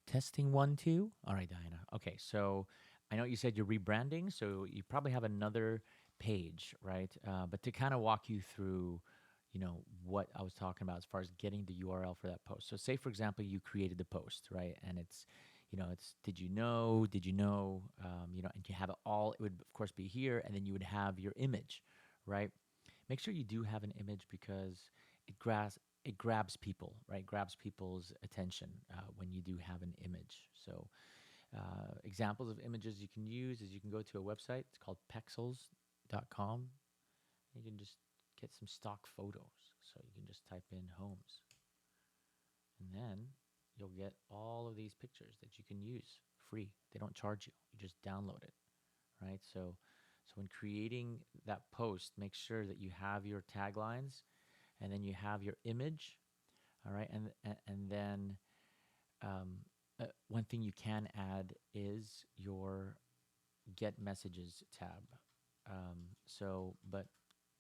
Testing one, two. All right, Diana. Okay, so I know you said you're rebranding, so you probably have another page, right? But to kind of walk you through, what I was talking about as far as getting the URL for that post. So, say for example, you created the post, right? And it's did you know, and you have it all. It would of course be here, and then you would have your image, right? Make sure you do have an image because it grabs people, right? Grabs people's attention when you do have an image. So, examples of images you can use is you can go to a website. It's called Pexels.com. You can just get some stock photos. So you can just type in homes, and then you'll get all of these pictures that you can use free. They don't charge you. You just download it, right? So when creating that post, make sure that you have your taglines, and then you have your image, all right, and then one thing you can add is your get messages tab. But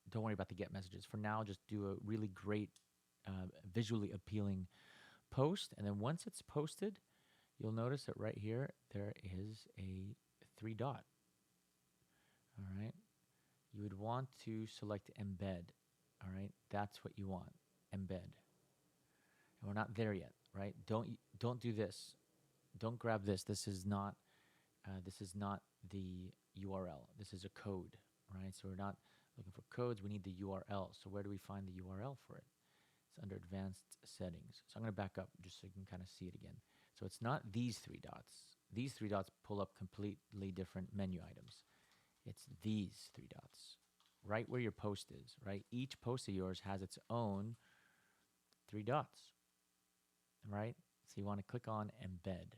don't worry about the get messages for now. Just do a really great, visually appealing post, and then once it's posted, you'll notice that right here there is a three dot. All right, you would want to select embed. All right, that's what you want, embed. And we're not there yet, right? Don't do this. Don't grab this. This is not the URL. This is a code, right? So we're not looking for codes. We need the URL. So where do we find the URL for it? It's under advanced settings. So I'm going to back up just so you can kind of see it again. So it's not these three dots. These three dots pull up completely different menu items. It's these three dots, right where your post is, right? Each post of yours has its own three dots, right? So you want to click on embed,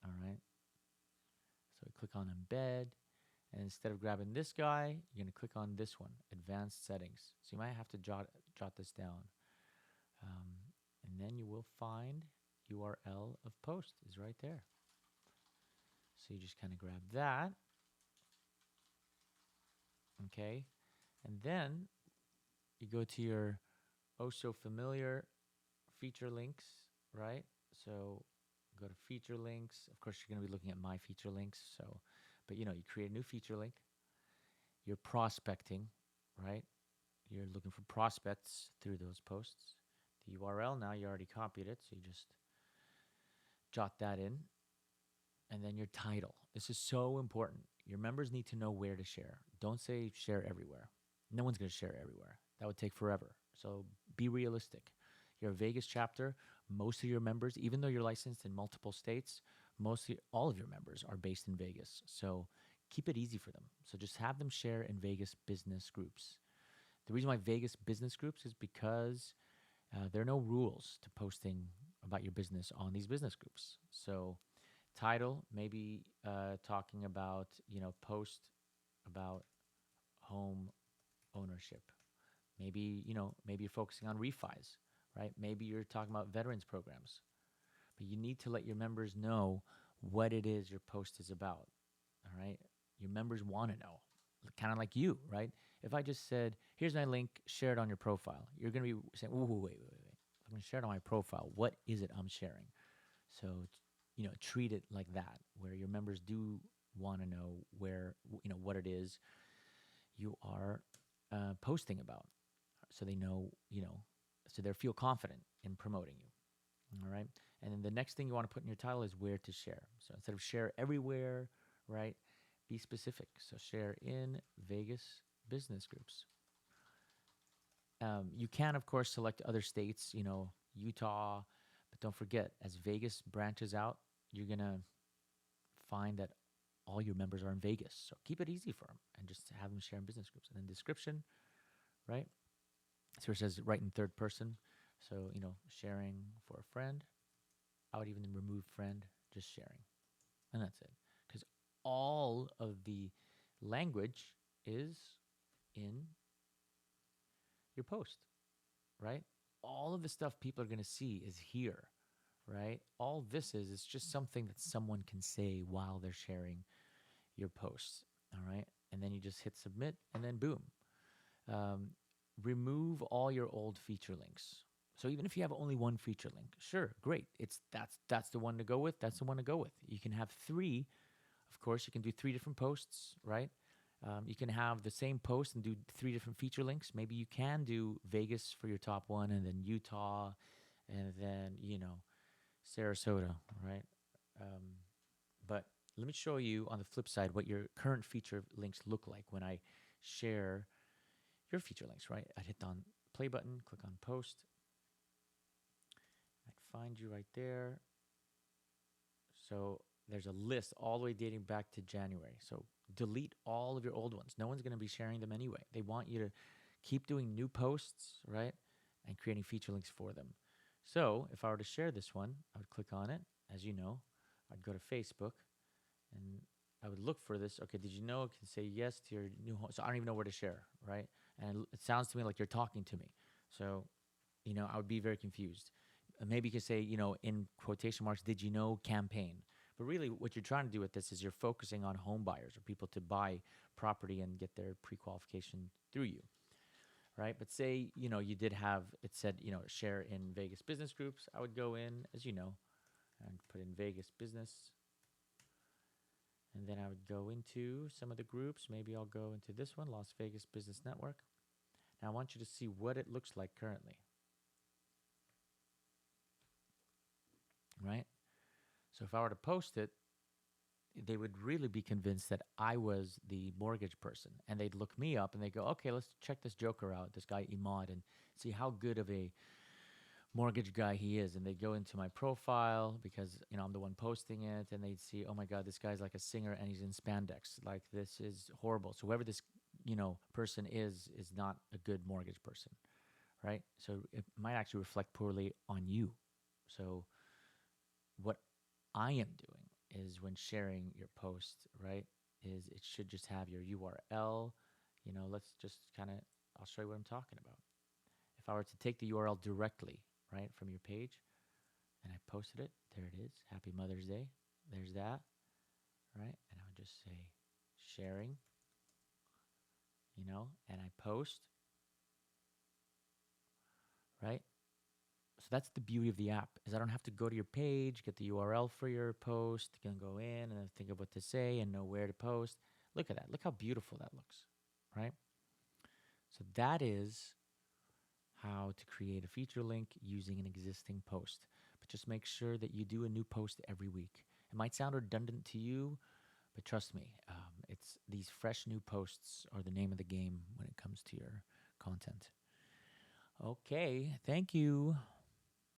all right? So we click on embed, and instead of grabbing this guy, you're going to click on this one, advanced settings. So you might have to jot this down. And then you will find URL of post is right there. So you just kind of grab that, okay? And then you go to your oh so familiar feature links, right? So go to feature links. Of course, you're going to be looking at my feature links. But you create a new feature link. You're prospecting, right? You're looking for prospects through those posts. The URL now, you already copied it, so you just jot that in. And then your title. This is so important. Your members need to know where to share. Don't say share everywhere. No one's going to share everywhere. That would take forever. So be realistic. You're a Vegas chapter. Most of your members, even though you're licensed in multiple states, all of your members are based in Vegas. So keep it easy for them. So just have them share in Vegas business groups. The reason why Vegas business groups is because there are no rules to posting about your business on these business groups. So title, maybe talking about, post about home ownership. Maybe you're focusing on refis, right? Maybe you're talking about veterans programs. But you need to let your members know what it is your post is about, all right? Your members want to know, kind of like you, right? If I just said, here's my link, share it on your profile, you're going to be saying, wait, wait, wait, wait. I'm going to share it on my profile. What is it I'm sharing? So, treat it like that, where your members do want to know what it is you are posting about, so they know, so they feel confident in promoting you. All right. And then the next thing you want to put in your title is where to share. So instead of share everywhere, right, be specific. So share in Vegas business groups. You can, of course, select other states, Utah, but don't forget, as Vegas branches out, you're going to find that all your members are in Vegas. So keep it easy for them and just have them share in business groups. And then description, right? So it says write in third person. So, sharing for a friend. I would even remove friend, just sharing. And that's it. Because all of the language is in your post, right? All of the stuff people are going to see is here, right? All this is, it's just something that someone can say while they're sharing your posts, all right? And then you just hit submit, and then boom. Remove all your old feature links. So even if you have only one feature link, sure, great. That's the one to go with. That's the one to go with. You can have three. Of course, you can do three different posts, right? You can have the same post and do three different feature links. Maybe you can do Vegas for your top one, and then Utah, and then Sarasota, right? Um, but let me show you on the flip side what your current feature links look like when I share your feature links, right? I'd hit on play button, click on post. I'd find you right there. So there's a list all the way dating back to January. So delete all of your old ones. No one's going to be sharing them anyway. They want you to keep doing new posts, right? And creating feature links for them. So if I were to share this one, I would click on it. As you know, I'd go to Facebook and I would look for this. Okay, did you know it can say yes to your new home? So I don't even know where to share, right? And it sounds to me like you're talking to me. So, I would be very confused. Maybe you could say, in quotation marks, did you know campaign? But really, what you're trying to do with this is you're focusing on home buyers or people to buy property and get their pre-qualification through you, right? But say, you did have, it said, share in Vegas business groups. I would go in, as you know, and put in Vegas business. And then I would go into some of the groups. Maybe I'll go into this one, Las Vegas Business Network. Now I want you to see what it looks like currently. Right? So if I were to post it, they would really be convinced that I was the mortgage person. And they'd look me up and they go, okay, let's check this joker out, this guy Imad, and see how good of a mortgage guy he is. And they'd go into my profile because I'm the one posting it, and they'd see, oh my god, this guy's like a singer and he's in spandex, like this is horrible. So whoever this person is not a good mortgage person, right? So it might actually reflect poorly on you. So what I am doing is, when sharing your post, right, is it should just have your URL. Let's just I'll show you what I'm talking about. If I were to take the URL directly, right, from your page, and I posted it, there it is. Happy Mother's Day. There's that, right? And I would just say sharing, and I post, right? So that's the beauty of the app, is I don't have to go to your page, get the URL for your post, can go in and think of what to say and know where to post. Look at that. Look how beautiful that looks, right? So that is how to create a feature link using an existing post. But just make sure that you do a new post every week. It might sound redundant to you, but trust me, it's these fresh new posts are the name of the game when it comes to your content. Okay, thank you.